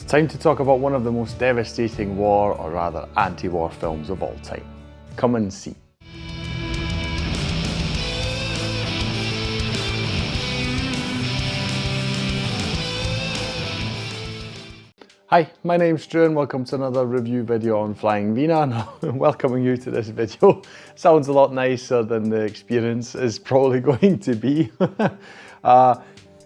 Time to talk about one of the most devastating war, or rather anti-war films of all time. Come and see. Hi, my name's Drew and welcome to another review video on Flying Wiener. And I'm welcoming you to this video. Sounds a lot nicer than the experience is probably going to be.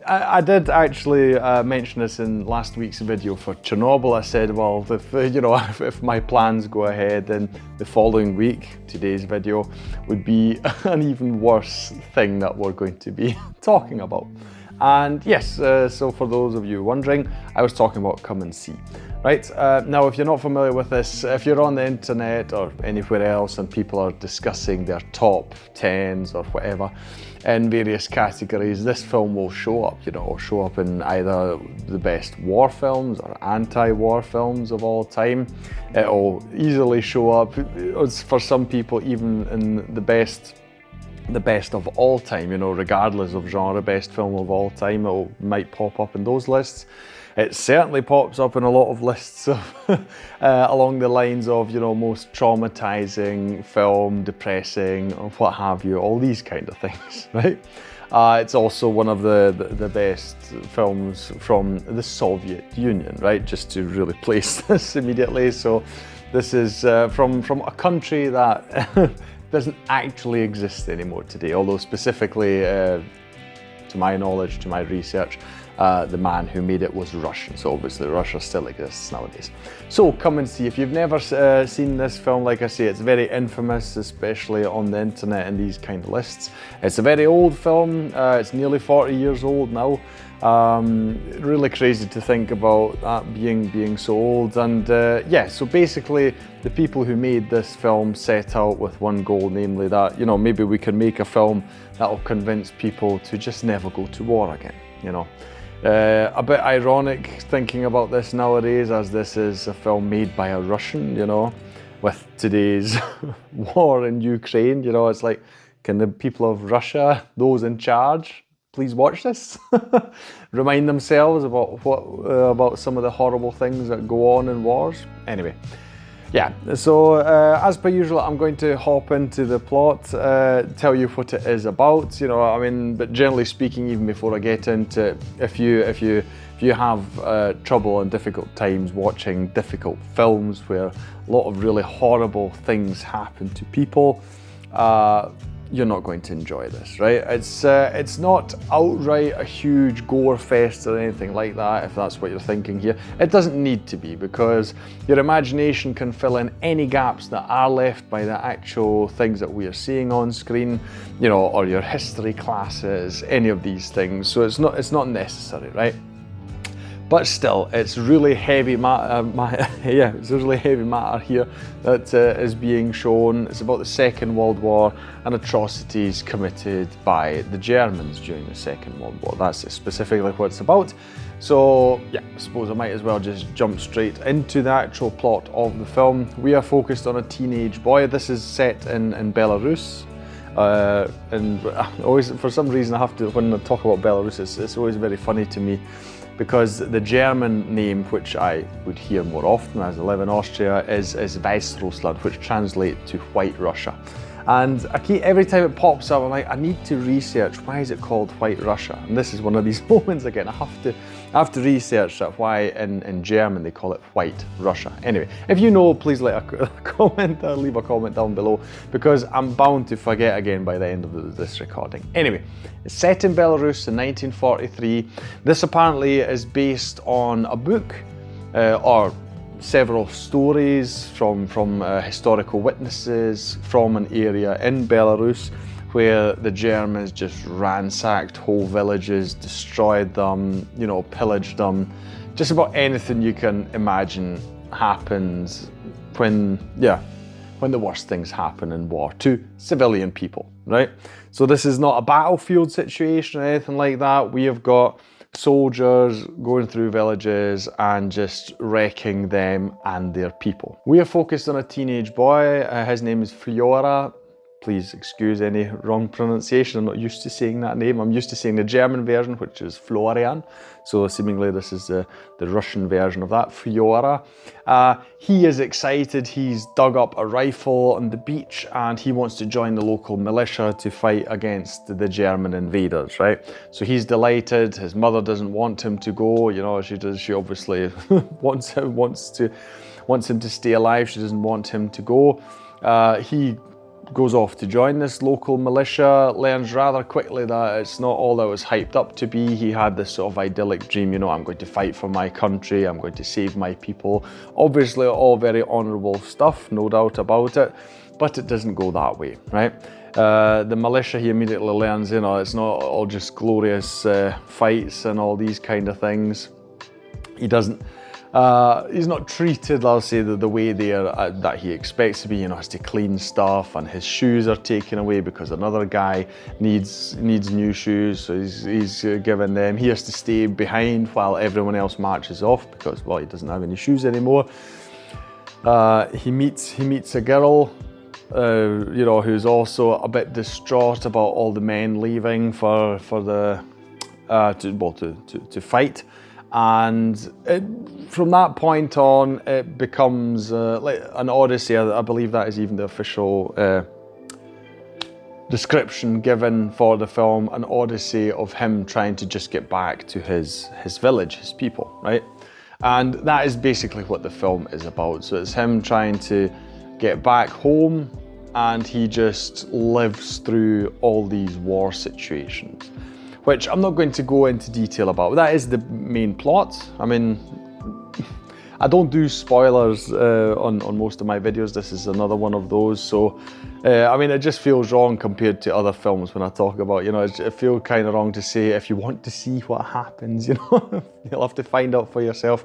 I did actually mention this in last week's video for Chernobyl. I said, well, if my plans go ahead, then the following week, today's video, would be an even worse thing that we're going to be talking about. And yes, so for those of you wondering, I was talking about Come and See. Right, now if you're not familiar with this, if you're on the internet or anywhere else and people are discussing their top 10s or whatever in various categories, this film will show up, or show up in either the best war films or anti-war films of all time. It'll easily show up, for some people, even in the best of all time, regardless of genre, best film of all time, it might pop up in those lists. It certainly pops up in a lot of lists of along the lines of, most traumatizing film, depressing, or what have you, all these kind of things, right? It's also one of the best films from the Soviet Union, right? Just to really place this immediately. So this is from a country that doesn't actually exist anymore today, although specifically, to my knowledge, to my research, the man who made it was Russian, so obviously Russia still exists nowadays. So Come and See. If you've never seen this film, like I say, it's very infamous, especially on the internet and these kind of lists. It's a very old film, it's nearly 40 years old now. Really crazy to think about that being so old. And yeah, so basically the people who made this film set out with one goal, namely that, maybe we can make a film that will convince people to just never go to war again, A bit ironic thinking about this nowadays, as this is a film made by a Russian, with today's war in Ukraine. It's like, can the people of Russia, those in charge, please watch this? Remind themselves about some of the horrible things that go on in wars. Anyway, yeah, so as per usual, I'm going to hop into the plot, tell you what it is about, but generally speaking, even before I get into it, if you have trouble and difficult times watching difficult films where a lot of really horrible things happen to people, you're not going to enjoy this, right? It's not outright a huge gore fest or anything like that, if that's what you're thinking here. It doesn't need to be, because your imagination can fill in any gaps that are left by the actual things that we are seeing on screen, or your history classes, any of these things. So it's not necessary, right? But still, it's really heavy matter. It's a really heavy matter here that is being shown. It's about the Second World War and atrocities committed by the Germans during the Second World War. That's specifically what it's about. So yeah, I suppose I might as well just jump straight into the actual plot of the film. We are focused on a teenage boy. This is set in Belarus. And always, for some reason, when I talk about Belarus, it's always very funny to me, because the German name, which I would hear more often as I live in Austria, is visceral, which translates to White Russia. And every time it pops up, I'm like, I need to research, why is it called White Russia? And this is one of these moments again, I have to research that, why in German they call it White Russia. Anyway, if you know, please leave a comment down below, because I'm bound to forget again by the end of this recording. Anyway, it's set in Belarus in 1943. This apparently is based on a book, or several stories from historical witnesses from an area in Belarus where the Germans just ransacked whole villages, destroyed them, pillaged them. Just about anything you can imagine happens when the worst things happen in war to civilian people, right? So this is not a battlefield situation or anything like that. We have got soldiers going through villages and just wrecking them and their people. We are focused on a teenage boy. His name is Fiora. Please excuse any wrong pronunciation. I'm not used to saying that name. I'm used to saying the German version, which is Florian. So seemingly this is the Russian version of that, Fiora. He is excited. He's dug up a rifle on the beach and he wants to join the local militia to fight against the German invaders, right? So he's delighted. His mother doesn't want him to go. You know, she obviously wants him to stay alive. She doesn't want him to go. He goes off to join this local militia, learns rather quickly that it's not all that it was hyped up to be. He had this sort of idyllic dream, you know, I'm going to fight for my country, I'm going to save my people. Obviously all very honourable stuff, no doubt about it, but it doesn't go that way, right? The militia, he immediately learns, you know, it's not all just glorious fights and all these kind of things. He's not treated, I'll say, the way that he expects to be. You know, has to clean stuff, and his shoes are taken away because another guy needs new shoes, so he's given them. He has to stay behind while everyone else marches off because, well, he doesn't have any shoes anymore. He meets a girl, you know, who's also a bit distraught about all the men leaving to fight. And from that point on, it becomes like an odyssey. I believe that is even the official description given for the film, an odyssey of him trying to just get back to his village, his people, right? And that is basically what the film is about. So it's him trying to get back home, and he just lives through all these war situations, which I'm not going to go into detail about. That is the main plot. I mean, I don't do spoilers on most of my videos. This is another one of those. So, I mean, it just feels wrong compared to other films when I talk about, you know, it feels kind of wrong to say, if you want to see what happens, you know, you'll have to find out for yourself.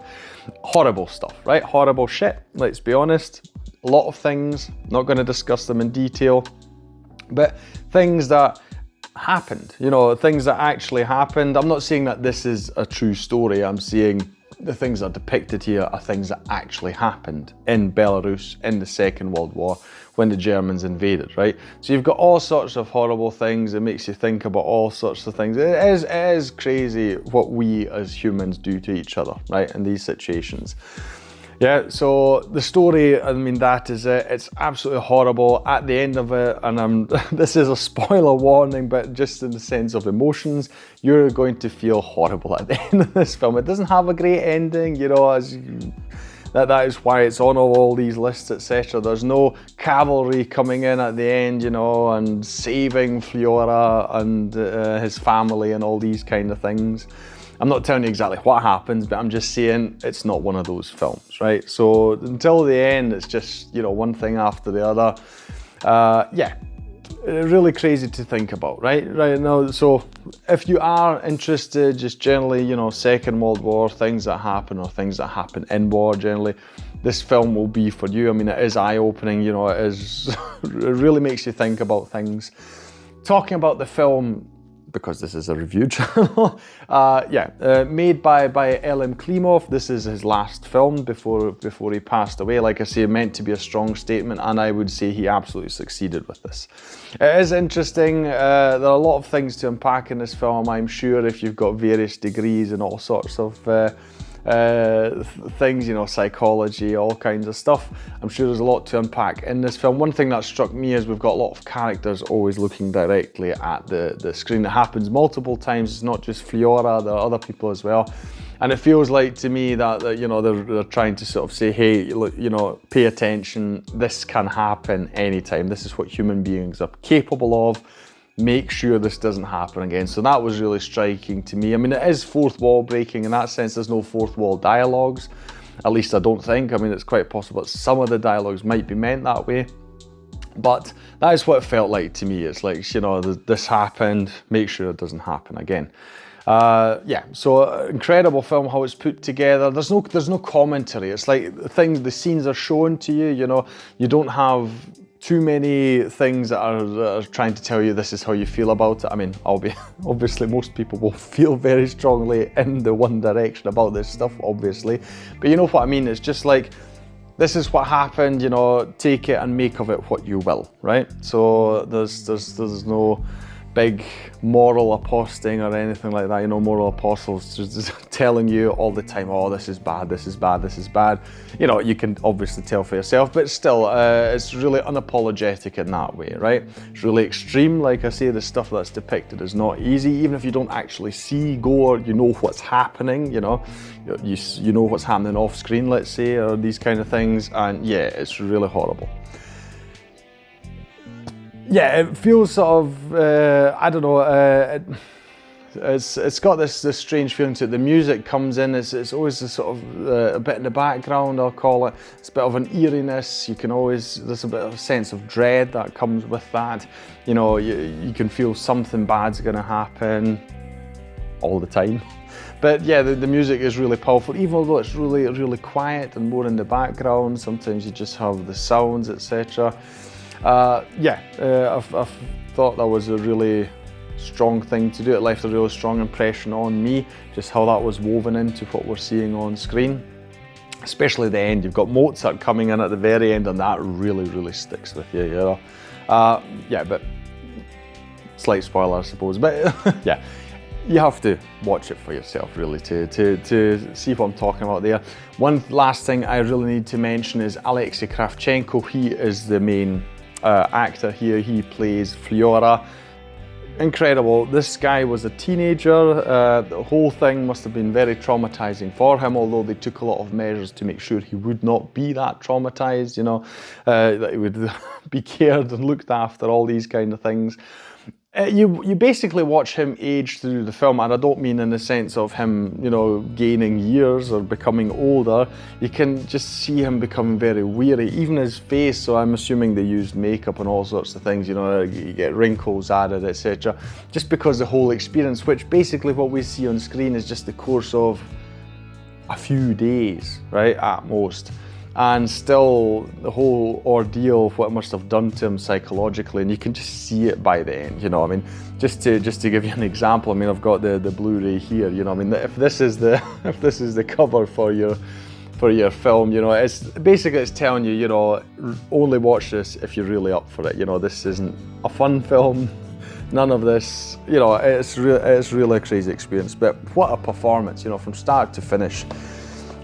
Horrible stuff, right? Horrible shit, let's be honest. A lot of things, not going to discuss them in detail, but things that happened, you know, things that actually happened. I'm not saying that this is a true story. I'm saying the things that are depicted here are things that actually happened in Belarus in the Second World War when the Germans invaded, right? So you've got all sorts of horrible things. It makes you think about all sorts of things. It is crazy what we as humans do to each other, right, in these situations. Yeah, so the story, I mean, that is it. It's absolutely horrible at the end of it, and this is a spoiler warning, but just in the sense of emotions, you're going to feel horrible at the end of this film. It doesn't have a great ending, you know, that is why it's on all these lists, etc. There's no cavalry coming in at the end, you know, and saving Fiora and his family and all these kind of things. I'm not telling you exactly what happens, but I'm just saying it's not one of those films, right? So until the end, it's just, you know, one thing after the other. Yeah, really crazy to think about, right? Right now, so if you are interested, just generally, you know, Second World War, things that happen or things that happen in war generally, this film will be for you. I mean, it is eye-opening, you know, it really makes you think about things. Talking about the film, because this is a review channel, made by L.M. Klimov. This is his last film before he passed away. Like I say, meant to be a strong statement, and I would say he absolutely succeeded with this. It is interesting. There are a lot of things to unpack in this film. I'm sure if you've got various degrees and all sorts of things, you know, psychology, all kinds of stuff, I'm sure there's a lot to unpack in this film. One thing that struck me is we've got a lot of characters always looking directly at the screen. It happens multiple times. It's not just Fiora, there are other people as well. And it feels like to me that you know, they're trying to sort of say, hey, look, you know, pay attention. This can happen anytime. This is what human beings are capable of. Make sure this doesn't happen again. So that was really striking to me. I mean, it is fourth wall breaking in that sense. There's no fourth wall dialogues, at least I don't think. I mean, it's quite possible that some of the dialogues might be meant that way, but that is what it felt like to me. It's like, you know, this happened, make sure it doesn't happen again. Yeah, so incredible film, how it's put together. There's no commentary. It's like the scenes are shown to you, you know, you don't have too many things that are trying to tell you this is how you feel about it. I mean, obviously most people will feel very strongly in the one direction about this stuff, obviously. But you know what I mean? It's just like, this is what happened, you know, take it and make of it what you will, right? So there's no big moral aposting or anything like that, you know, moral apostles just telling you all the time, oh, this is bad, this is bad, this is bad. You know, you can obviously tell for yourself, but still, it's really unapologetic in that way, right? It's really extreme. Like I say, the stuff that's depicted is not easy. Even if you don't actually see gore, you know what's happening, you know what's happening off screen, let's say, or these kind of things, and yeah, it's really horrible. Yeah, it feels sort of, I don't know, it's got this strange feeling to it. The music comes in, it's always a sort of a bit in the background, I'll call it. It's a bit of an eeriness. You can always, there's a bit of a sense of dread that comes with that. You know, you can feel something bad's gonna happen all the time. But yeah, the music is really powerful, even although it's really quiet and more in the background. Sometimes you just have the sounds, etc. I've thought that was a really strong thing to do. It left a really strong impression on me, just how that was woven into what we're seeing on screen. Especially the end, you've got Mozart coming in at the very end, and that really sticks with you, you know. Yeah, but slight spoiler, I suppose, but yeah. You have to watch it for yourself, really, to see what I'm talking about there. One last thing I really need to mention is Alexei Kravchenko. He is the main actor here. He plays Fyodor. Incredible. This guy was a teenager. The whole thing must have been very traumatizing for him, although they took a lot of measures to make sure he would not be that traumatized, you know, that he would be cared and looked after, all these kind of things. You basically watch him age through the film, and I don't mean in the sense of him, you know, gaining years or becoming older. You can just see him becoming very weary, even his face. So I'm assuming they used makeup and all sorts of things, you know, you get wrinkles added, etc. Just because the whole experience, which basically what we see on screen is just the course of a few days, right, at most. And still, the whole ordeal of what it must have done to him psychologically, and you can just see it by the end, you know. I mean, just to give you an example, I mean, I've got the Blu-ray here, you know. I mean, if this is the cover for your film, you know, it's basically telling you, you know, only watch this if you're really up for it. You know, this isn't a fun film. None of this, you know, it's really a crazy experience. But what a performance, you know, from start to finish.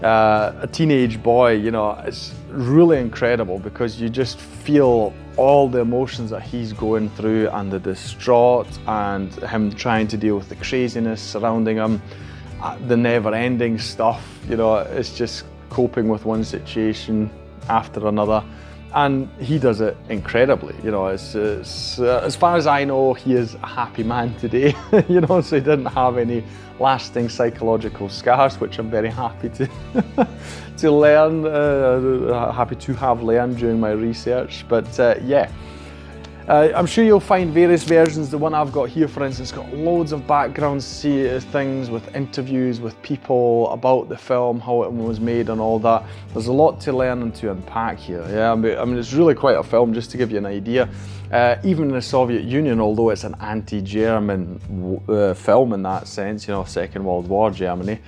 A teenage boy, you know, it's really incredible because you just feel all the emotions that he's going through, and the distraught, and him trying to deal with the craziness surrounding him, the never-ending stuff, you know. It's just coping with one situation after another, and he does it incredibly, you know. It's as far as I know, he is a happy man today, you know, so he didn't have any lasting psychological scars, which I'm very happy to learn, happy to have learned during my research. But yeah, I'm sure you'll find various versions. The one I've got here, for instance, got loads of background things with interviews with people about the film, how it was made and all that. There's a lot to learn and to unpack here. Yeah, I mean, it's really quite a film, just to give you an idea. Even in the Soviet Union, although it's an anti-German film in that sense, you know, Second World War Germany,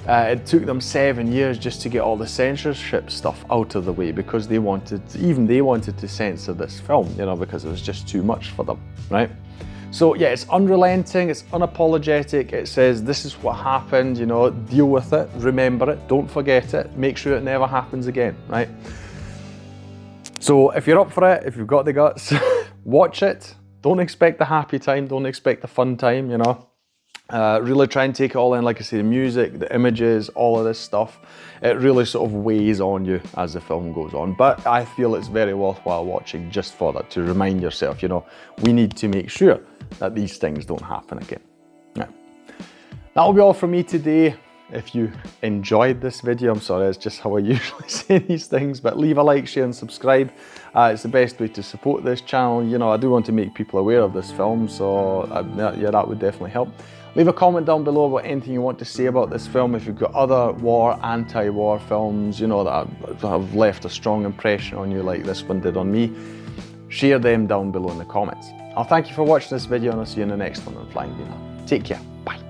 it took them 7 years just to get all the censorship stuff out of the way, because they wanted to censor this film, you know, because it was just too much for them, right? So yeah, it's unrelenting, it's unapologetic. It says this is what happened, you know, deal with it, remember it, don't forget it, make sure it never happens again, right? So if you're up for it, if you've got the guts, watch it. Don't expect the happy time, don't expect the fun time, you know. Really try and take it all in, like I say, the music, the images, all of this stuff. It really sort of weighs on you as the film goes on. But I feel it's very worthwhile watching just for that, to remind yourself, you know, we need to make sure that these things don't happen again. Now, that'll be all from me today. If you enjoyed this video, I'm sorry, it's just how I usually say these things, but leave a like, share and subscribe. It's the best way to support this channel. You know, I do want to make people aware of this film, so yeah, that would definitely help. Leave a comment down below about anything you want to say about this film. If you've got other war, anti-war films, you know, that have left a strong impression on you like this one did on me, share them down below in the comments. I'll thank you for watching this video, and I'll see you in the next one on Flying Wiener. Take care, bye.